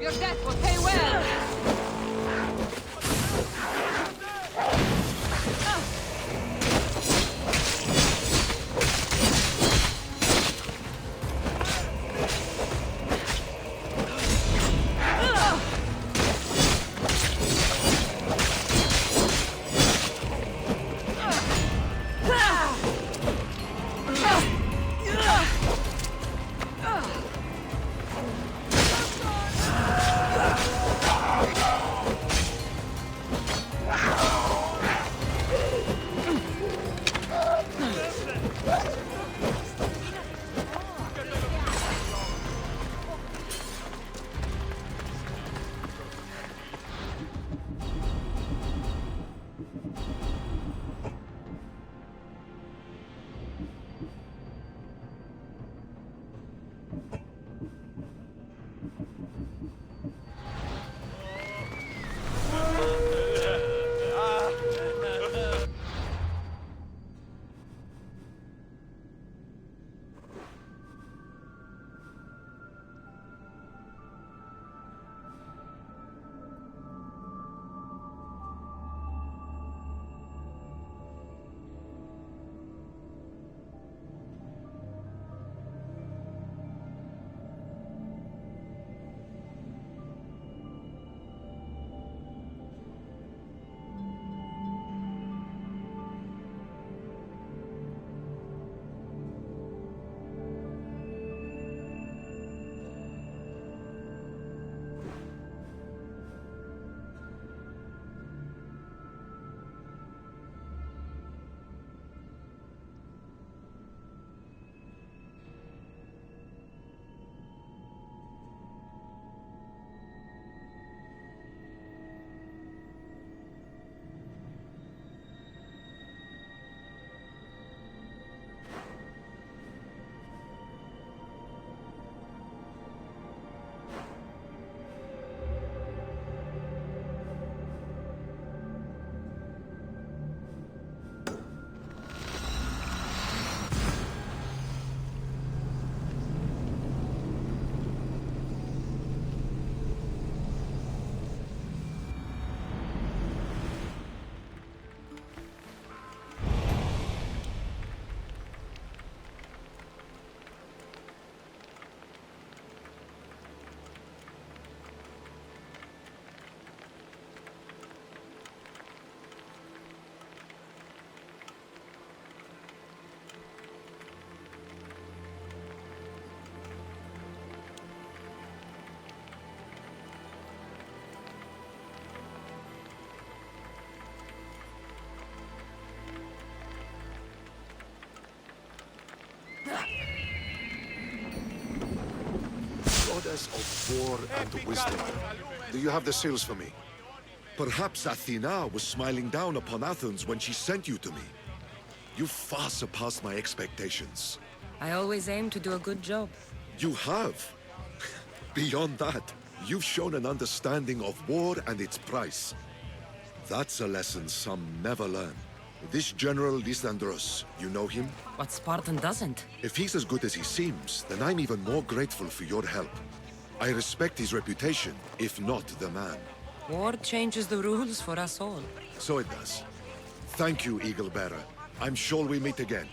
Your death will pay well! Goddess of war and wisdom. Do you have the seals for me? Perhaps Athena was smiling down upon Athens when she sent you to me. You far surpassed my expectations. I always aim to do a good job. You have. Beyond that, you've shown an understanding of war and its price. That's a lesson some never learn. This General Lysandros, you know him? What Spartan doesn't? If he's as good as he seems, then I'm even more grateful for your help. I respect his reputation, if not the man. War changes the rules for us all. So it does. Thank you, Eagle Bearer. I'm sure we meet again.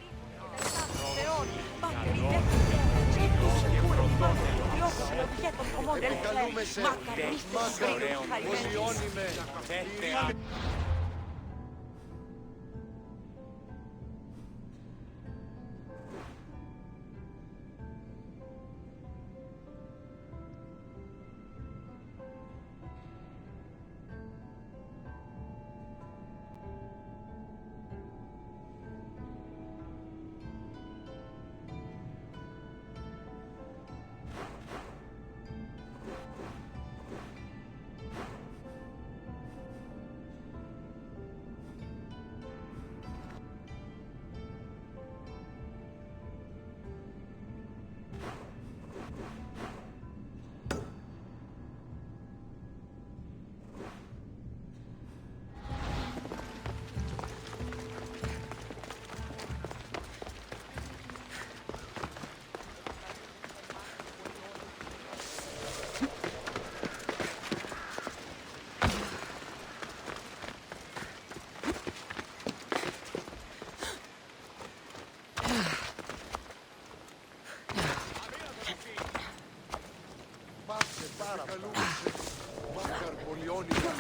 αιώνια,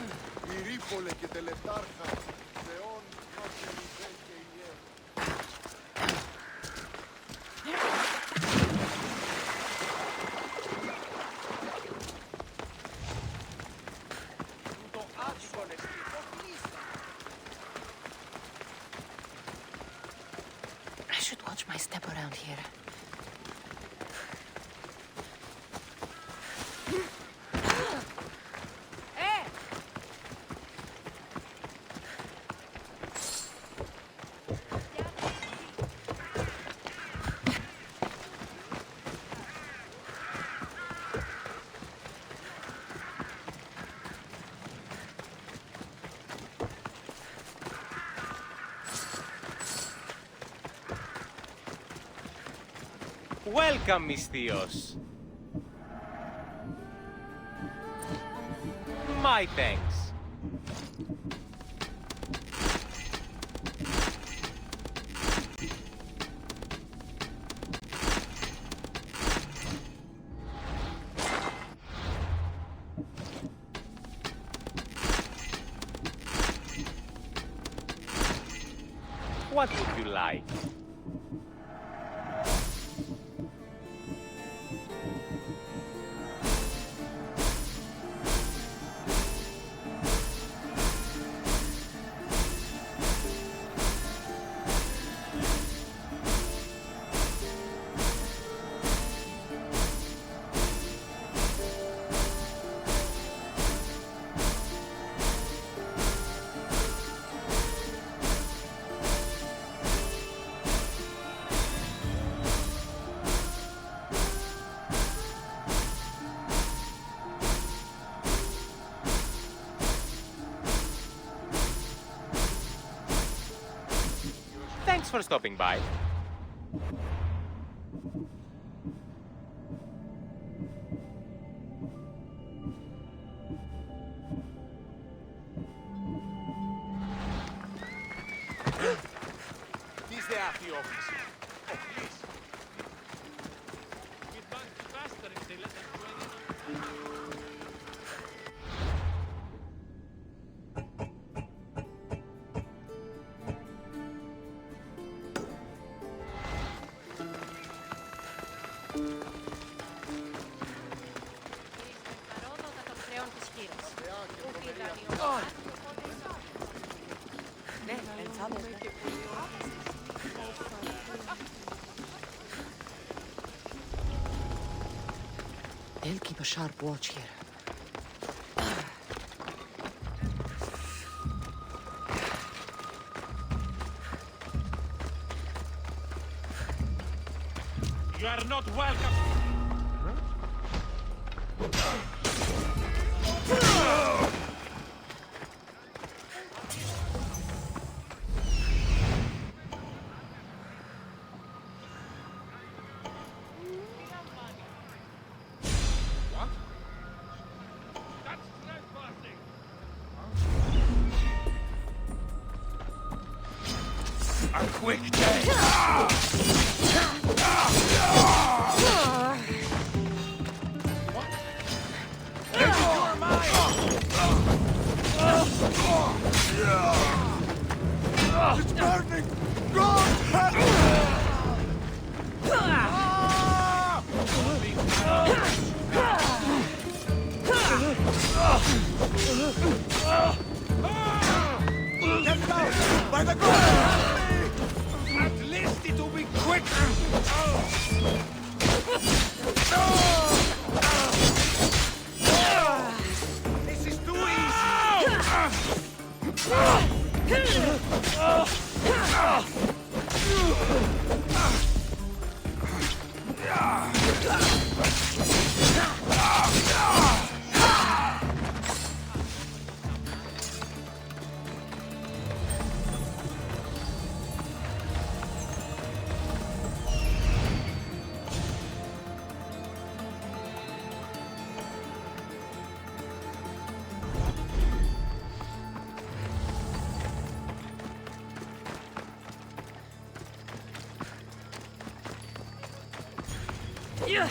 Ηρήπολε και τελετάρχα, Θεόν, νόχε μηδέ και ιέ. I should watch my step around here. Welcome, Misthios. My thanks. What would you like? Thanks for stopping by. Της δε αυτή όφηση. Ο Φλής. They'll keep a sharp watch here. You are not welcome. A quick day. It's burning! God help! Get down! By the ground! At least it will be quick. This is too Yeah.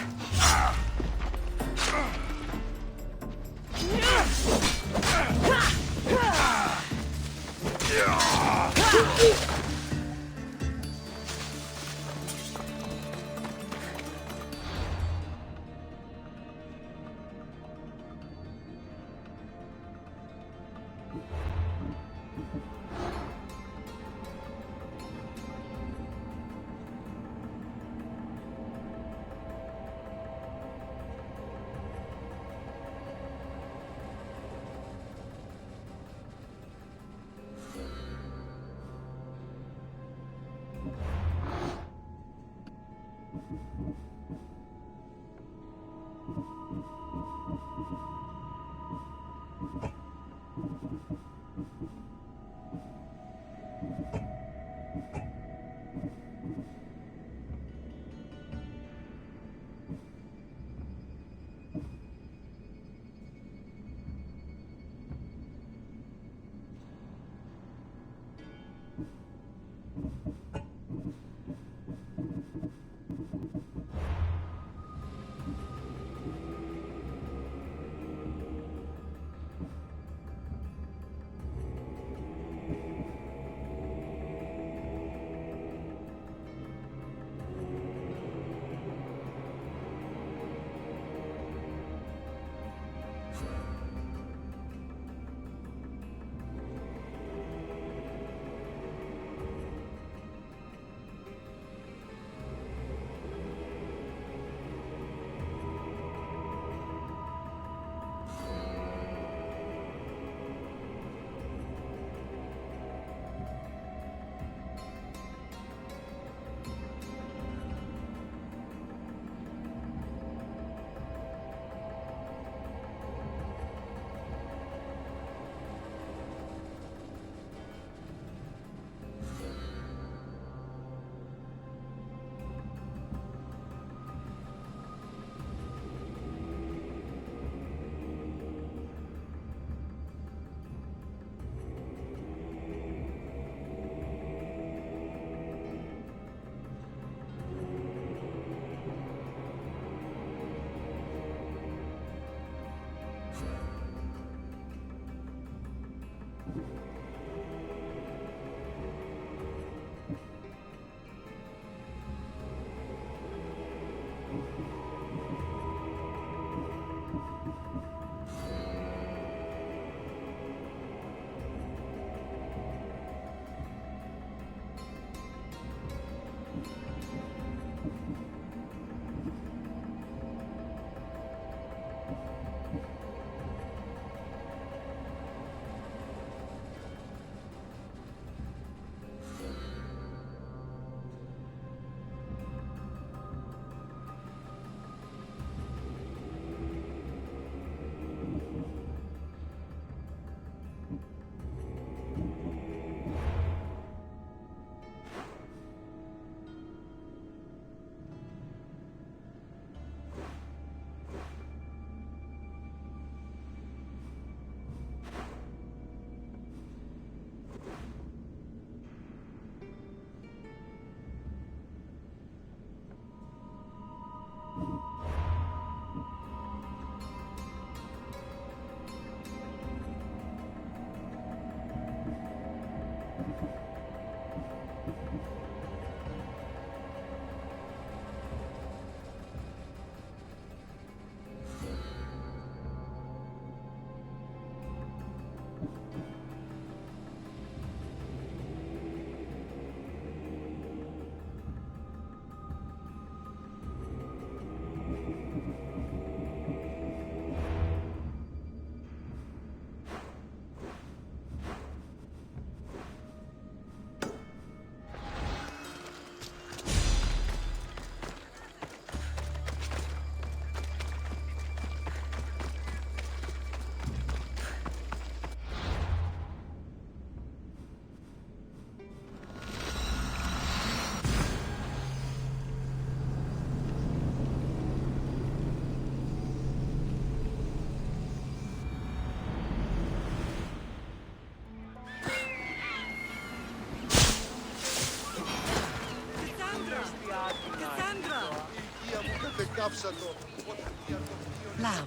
Lamb,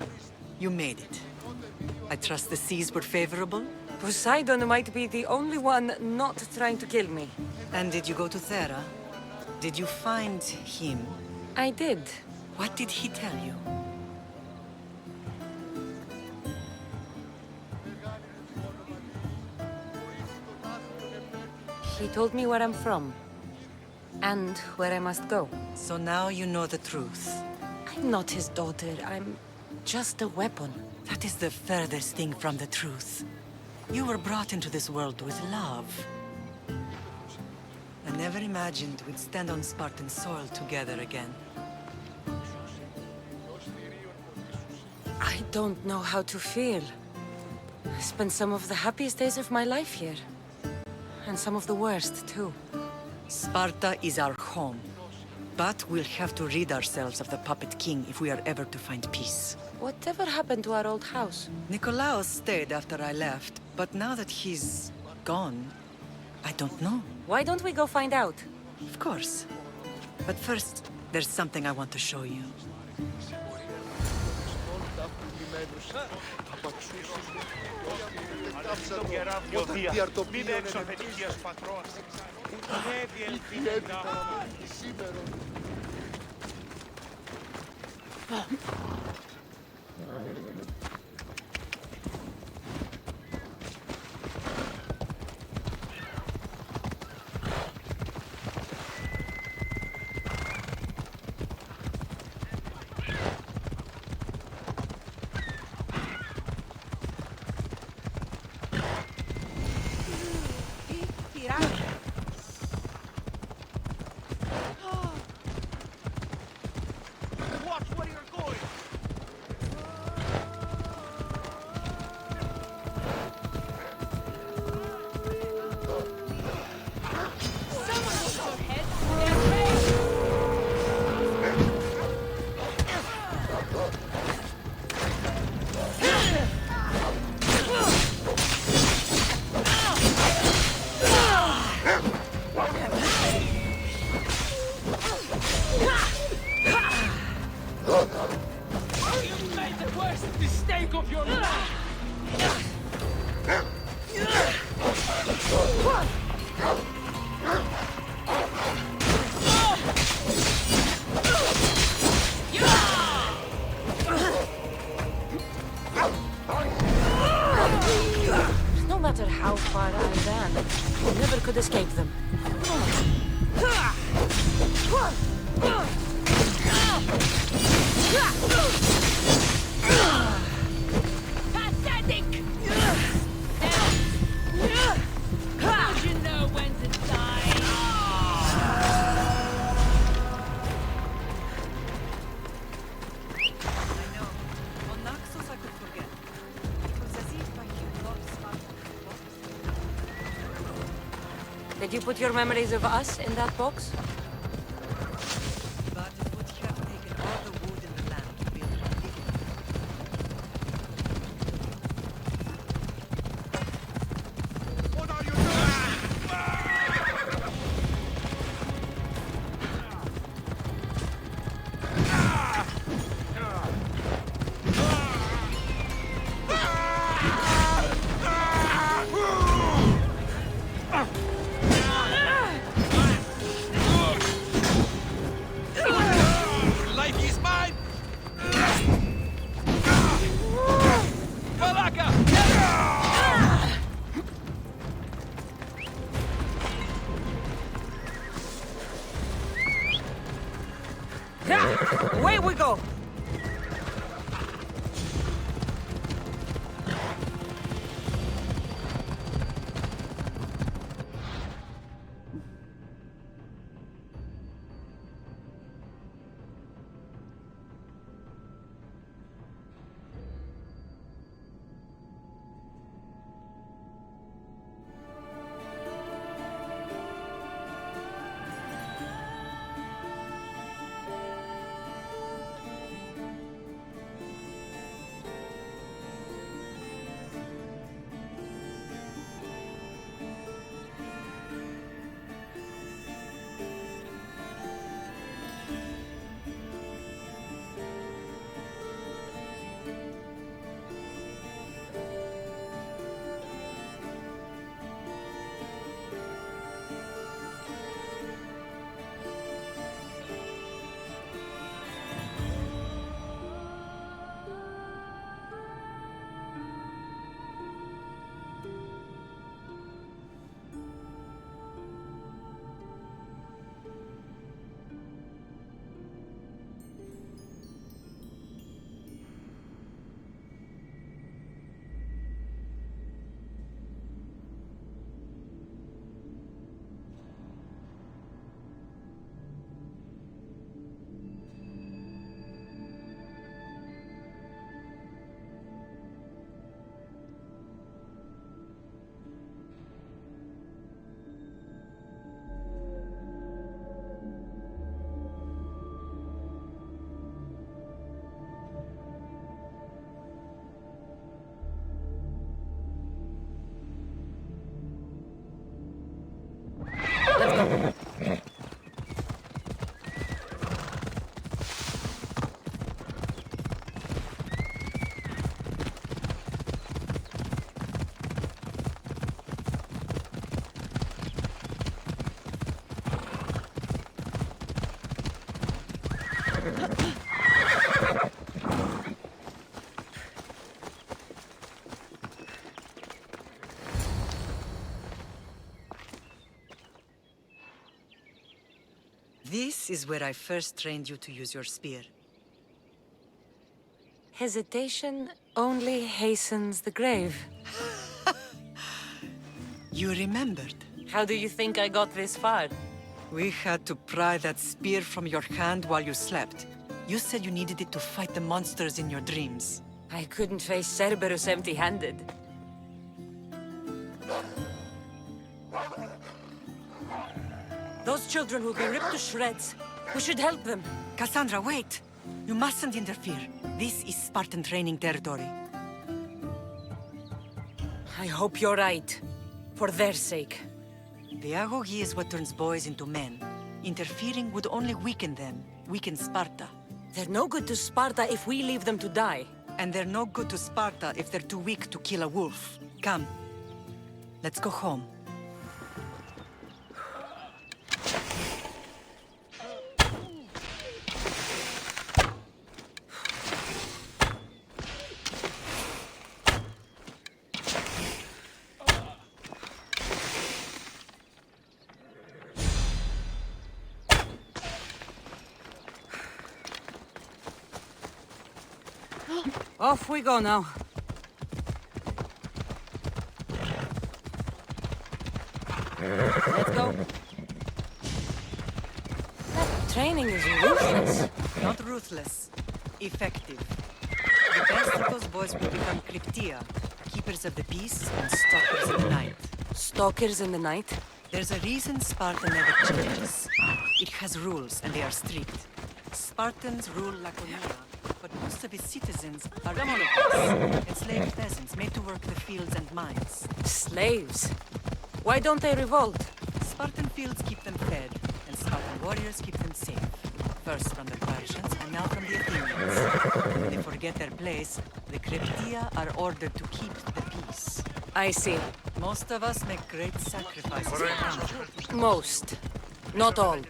you made it. I trust the seas were favorable? Poseidon might be the only one not trying to kill me. And did you go to Thera? Did you find him? I did. What did he tell you? He told me where I'm from. And where I must go. So now you know the truth. I'm not his daughter. I'm just a weapon. That is the furthest thing from the truth. You were brought into this world with love. I never imagined we'd stand on Spartan soil together again. I don't know how to feel. I spent some of the happiest days of my life here. And some of the worst, too. Sparta is our home. But we'll have to rid ourselves of the Puppet King if we are ever to find peace. Whatever happened to our old house? Nikolaos stayed after I left, but now that he's gone, I don't know. Why don't we go find out? Of course. But first, there's something I want to show you. Μην έξω αφεντικίας πατρών. Ουδεύει ελπίδα. Watch where you're going. You made the worst mistake of your life. No matter how far I ran, I never could escape them. Pathetic! Don't you know when to die? I know. On Naxos I could forget. It was as if I had not Sparta. Did you put your memories of us in that box? But it would have taken all the wood in the land to build one living. What are you doing? Life is mine! Malaka! Away we go! This is where I first trained you to use your spear. Hesitation only hastens the grave. You remembered. How do you think I got this far? We had to pry that spear from your hand while you slept. You said you needed it to fight the monsters in your dreams. I couldn't face Cerberus empty-handed. Those children will be ripped to shreds. We should help them. Cassandra, wait! You mustn't interfere. This is Spartan training territory. I hope you're right. For their sake. The agoge is what turns boys into men. Interfering would only weaken them, weaken Sparta. They're no good to Sparta if we leave them to die. And they're no good to Sparta if they're too weak to kill a wolf. Come. Let's go home. Off we go now. Let's go. That training is ruthless. Not ruthless. Effective. The best of those boys will become Cryptia, keepers of the peace and stalkers in the night. Stalkers in the night? There's a reason Sparta never changes. It has rules, and they are strict. Spartans rule Laconia, but most of its citizens are monopolists, enslaved peasants made to work the fields and mines. Slaves? Why don't they revolt? Spartan fields keep them fed, and Spartan warriors keep them safe. First from the Persians, and now from the Athenians. When they forget their place, the Cryptia are ordered to keep the peace. I see. Most of us make great sacrifices for country. Most. Not all.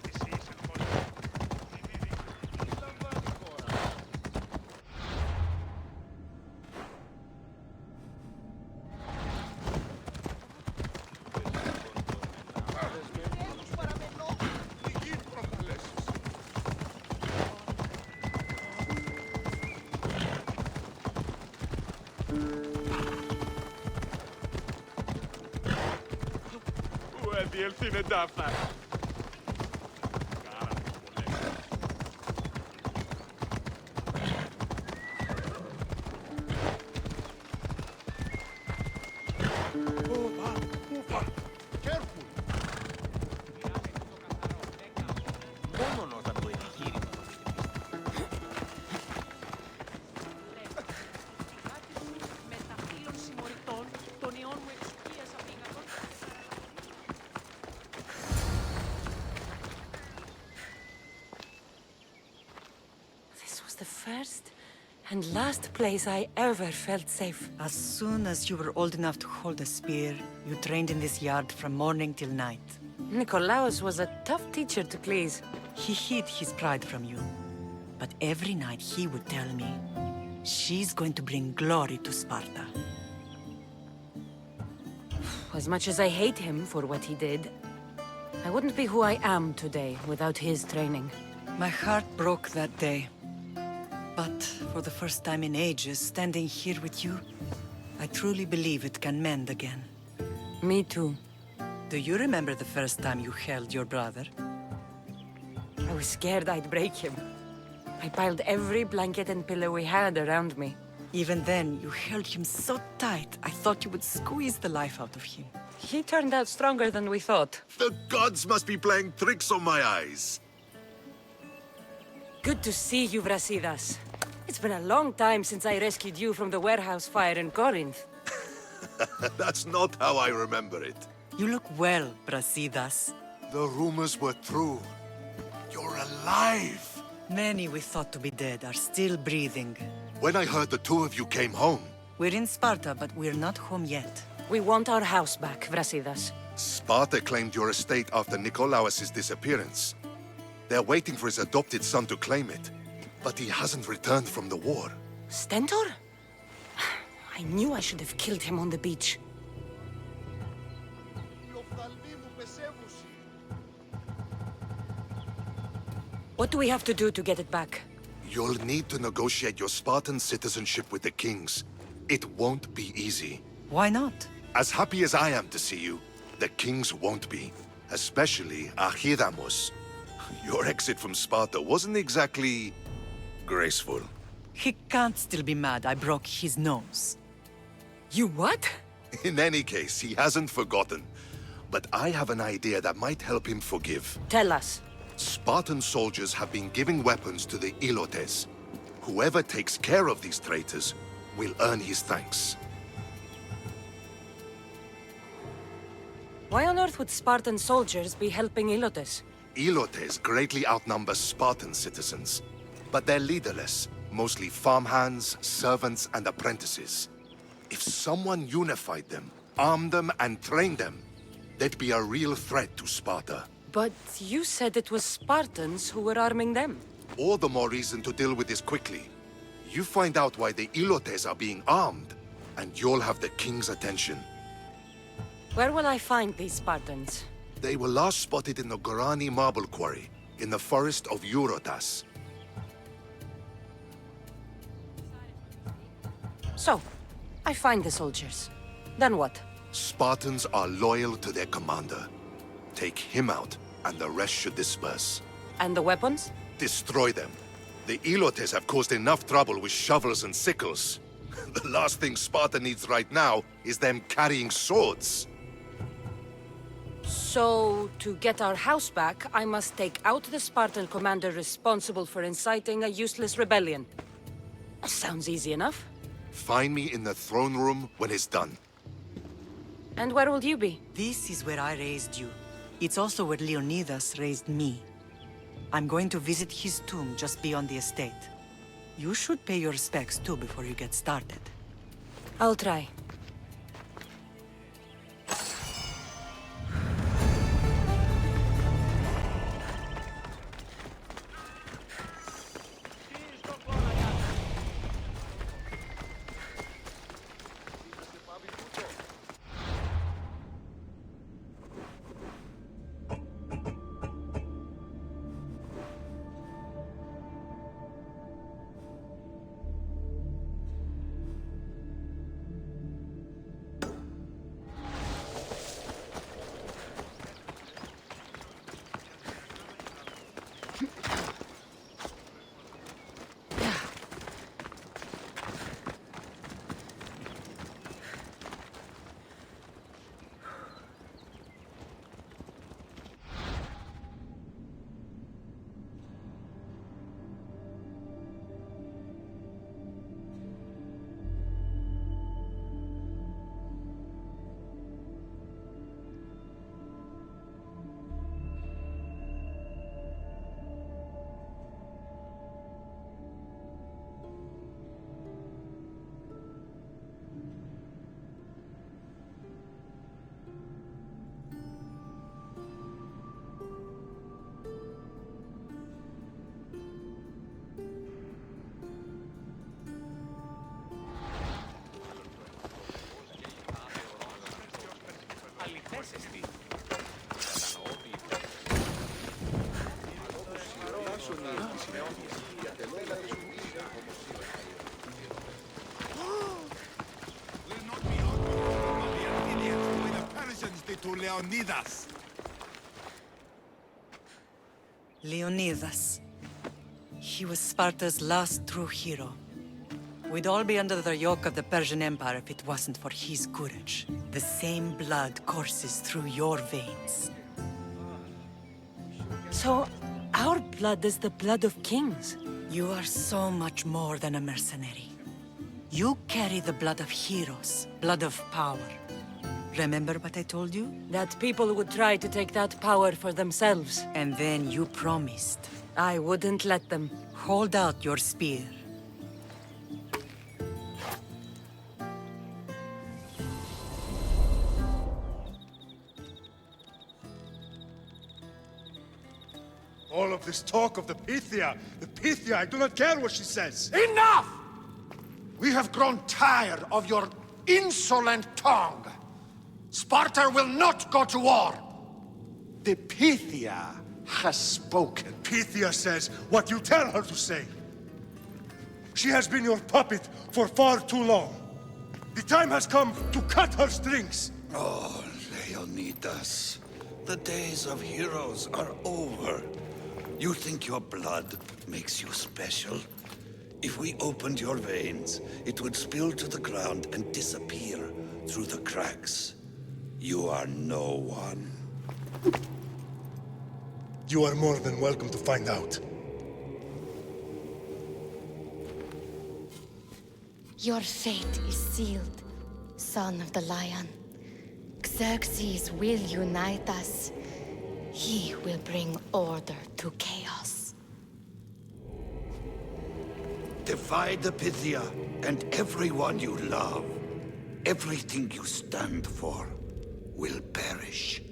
διέλθει τάφα. The first and last place I ever felt safe. As soon as you were old enough to hold a spear, you trained in this yard from morning till night. Nikolaos was a tough teacher to please. He hid his pride from you. But every night he would tell me, she's going to bring glory to Sparta. As much as I hate him for what he did, I wouldn't be who I am today without his training. My heart broke that day. But for the first time in ages, standing here with you, I truly believe it can mend again. Me too. Do you remember the first time you held your brother? I was scared I'd break him. I piled every blanket and pillow we had around me. Even then, you held him so tight, I thought you would squeeze the life out of him. He turned out stronger than we thought. The gods must be playing tricks on my eyes. Good to see you, Brasidas. It's been a long time since I rescued you from the warehouse fire in Corinth. That's not how I remember it. You look well, Brasidas. The rumors were true. You're alive! Many we thought to be dead are still breathing. When I heard the two of you came home, We're in Sparta, but we're not home yet. We want our house back, Brasidas. Sparta claimed your estate after Nikolaos' disappearance. They're waiting for his adopted son to claim it, but he hasn't returned from the war. Stentor? I knew I should have killed him on the beach. Οι οφθαλμοί μου πεσεύουσι. What do we have to do to get it back? You'll need to negotiate your Spartan citizenship with the kings. It won't be easy. Why not? As happy as I am to see you, the kings won't be. Especially Archidamos. Your exit from Sparta wasn't exactly graceful. He can't still be mad I broke his nose. You what? In any case, he hasn't forgotten. But I have an idea that might help him forgive. Tell us. Spartan soldiers have been giving weapons to the Ilotes. Whoever takes care of these traitors will earn his thanks. Why on earth would Spartan soldiers be helping Ilotes? Ilotes greatly outnumber Spartan citizens, but they're leaderless, mostly farmhands, servants, and apprentices. If someone unified them, armed them, and trained them, they'd be a real threat to Sparta. But you said it was Spartans who were arming them. All the more reason to deal with this quickly. You find out why the Ilotes are being armed, and you'll have the king's attention. Where will I find these Spartans? They were last spotted in the Gorani marble quarry, in the forest of Eurotas. So, I find the soldiers. Then what? Spartans are loyal to their commander. Take him out, and the rest should disperse. And the weapons? Destroy them. The Ilotes have caused enough trouble with shovels and sickles. The last thing Sparta needs right now is them carrying swords. So, to get our house back, I must take out the Spartan commander responsible for inciting a useless rebellion. Sounds easy enough. Find me in the throne room when it's done. And where will you be? This is where I raised you. It's also where Leonidas raised me. I'm going to visit his tomb just beyond the estate. You should pay your respects too before you get started. I'll try. To Leonidas. Leonidas. He was Sparta's last true hero. We'd all be under the yoke of the Persian Empire if it wasn't for his courage. The same blood courses through your veins. So, our blood is the blood of kings. You are so much more than a mercenary. You carry the blood of heroes, blood of power. Remember what I told you? That people would try to take that power for themselves. And then you promised. I wouldn't let them. Hold out your spear. All of this talk of the Pythia, I do not care what she says. Enough! We have grown tired of your insolent tongue. Sparta will not go to war. The Pythia has spoken. Pythia says what you tell her to say. She has been your puppet for far too long. The time has come to cut her strings. Oh, Leonidas, the days of heroes are over. You think your blood makes you special? If we opened your veins, it would spill to the ground and disappear through the cracks. You are no one. You are more than welcome to find out. Your fate is sealed, son of the lion. Xerxes will unite us. He will bring order to chaos. Divide the Pythia and everyone you love. Everything you stand for will perish.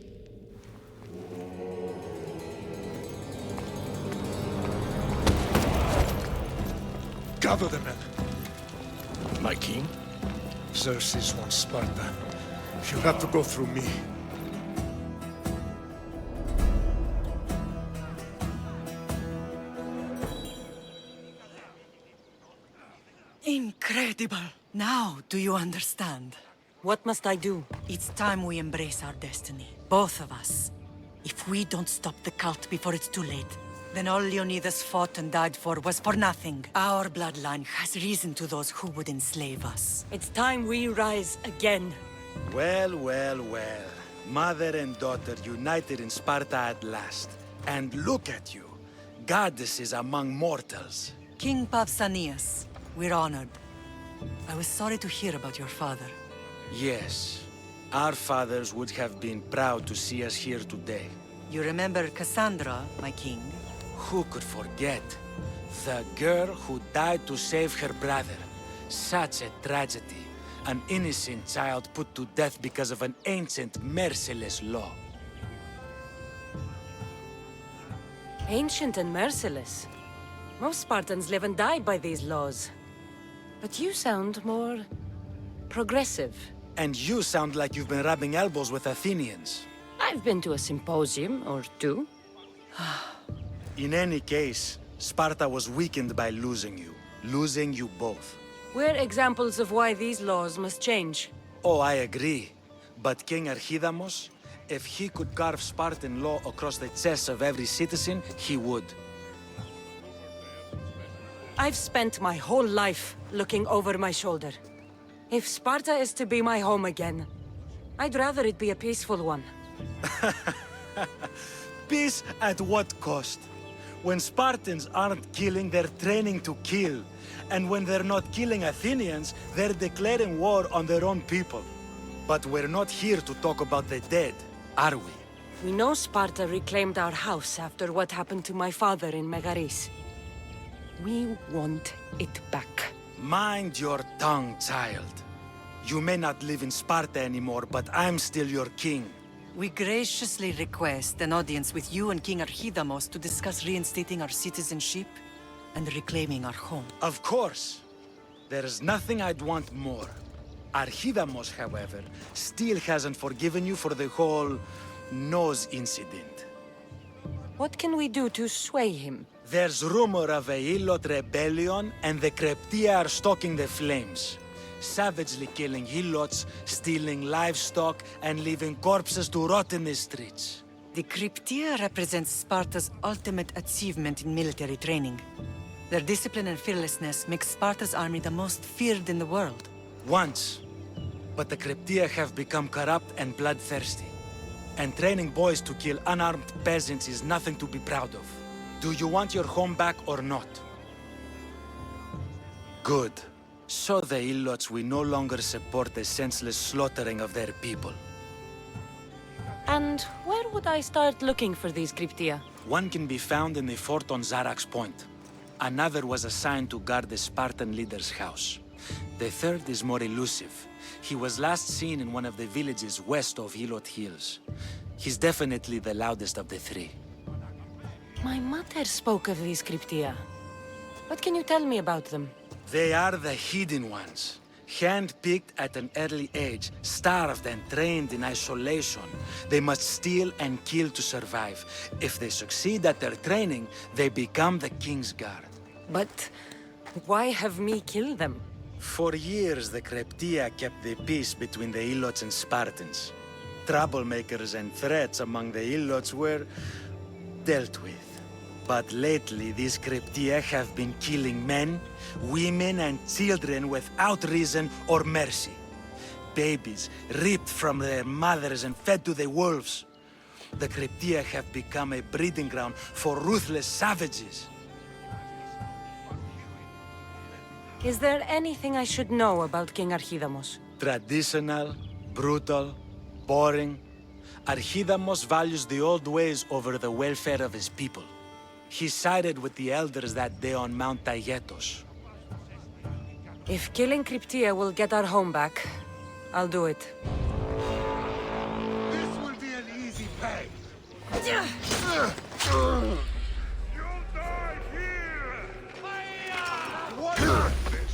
Gather the men. My king? Xerxes wants Sparta. She'll have to go through me. Incredible! Now, do you understand? What must I do? It's time we embrace our destiny. Both of us. If we don't stop the cult before it's too late, then all Leonidas fought and died for was for nothing. Our bloodline has reason to those who would enslave us. It's time we rise again. Well, well, well. Mother and daughter united in Sparta at last. And look at you. Goddesses among mortals. King Pausanias, we're honored. I was sorry to hear about your father. Yes. Our fathers would have been proud to see us here today. You remember Cassandra, my king? Who could forget? The girl who died to save her brother. Such a tragedy. An innocent child put to death because of an ancient, merciless law. Ancient and merciless. Most Spartans live and die by these laws. But you sound more progressive. And you sound like you've been rubbing elbows with Athenians. I've been to a symposium or two. In any case, Sparta was weakened by losing you both. We're examples of why these laws must change. Oh, I agree. But King Archidamos, if he could carve Spartan law across the chests of every citizen, he would. I've spent my whole life looking over my shoulder. If Sparta is to be my home again, I'd rather it be a peaceful one. Peace at what cost? When Spartans aren't killing, they're training to kill. And when they're not killing Athenians, they're declaring war on their own people. But we're not here to talk about the dead, are we? We know Sparta reclaimed our house after what happened to my father in Megaris. We want it back. Mind your tongue, child. You may not live in Sparta anymore, but I'm still your king. We graciously request an audience with you and King Archidamos to discuss reinstating our citizenship and reclaiming our home. Of course. There's nothing I'd want more. Archidamos, however, still hasn't forgiven you for the whole nose incident. What can we do to sway him? There's rumor of a Helot rebellion, and the Kryptia are stoking the flames. Savagely killing Helots, stealing livestock, and leaving corpses to rot in the streets. The Kryptia represents Sparta's ultimate achievement in military training. Their discipline and fearlessness make Sparta's army the most feared in the world. Once. But the Kryptia have become corrupt and bloodthirsty. And training boys to kill unarmed peasants is nothing to be proud of. Do you want your home back or not? Good. So the Helots will no longer support the senseless slaughtering of their people. And where would I start looking for these Kryptia? One can be found in the fort on Zarax Point. Another was assigned to guard the Spartan leader's house. The third is more elusive. He was last seen in one of the villages west of Helot Hills. He's definitely the loudest of the three. My mother spoke of these Kryptia. What can you tell me about them? They are the hidden ones. Hand-picked at an early age, starved and trained in isolation, they must steal and kill to survive. If they succeed at their training, they become the King's Guard. But why have me kill them? For years, the Kreptia kept the peace between the Ilots and Spartans. Troublemakers and threats among the Ilots were dealt with. But lately, these Kreptia have been killing men, women, and children without reason or mercy. Babies ripped from their mothers and fed to the wolves. The Kreptia have become a breeding ground for ruthless savages. Is there anything I should know about King Archidamos? Traditional, brutal, boring. Archidamos values the old ways over the welfare of his people. He sided with the elders that day on Mount Taygetos. If killing Cryptia will get our home back, I'll do it. This will be an easy pay. You'll die here! What is this?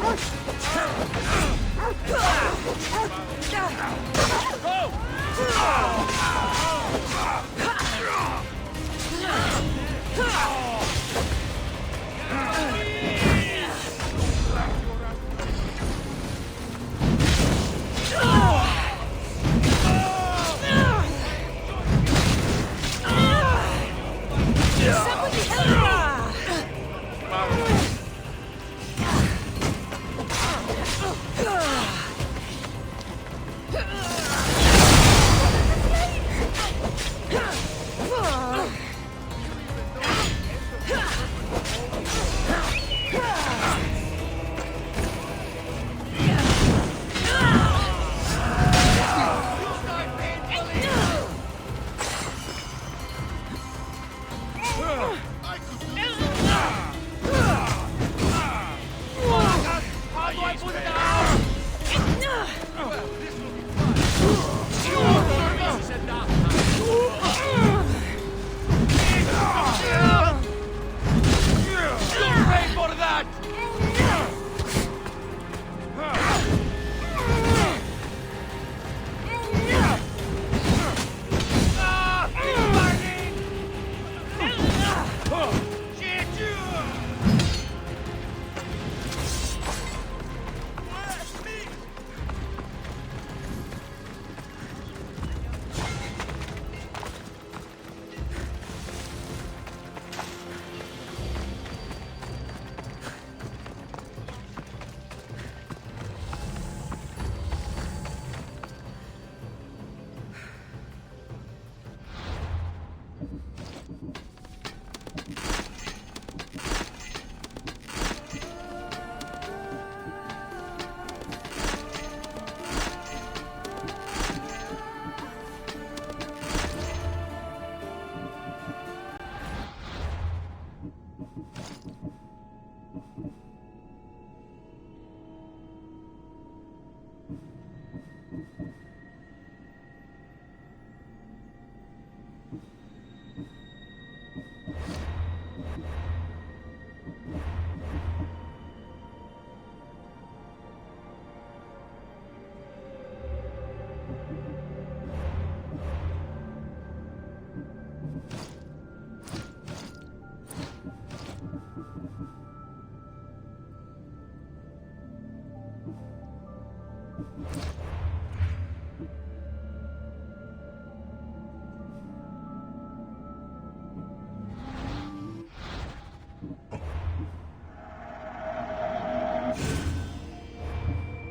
you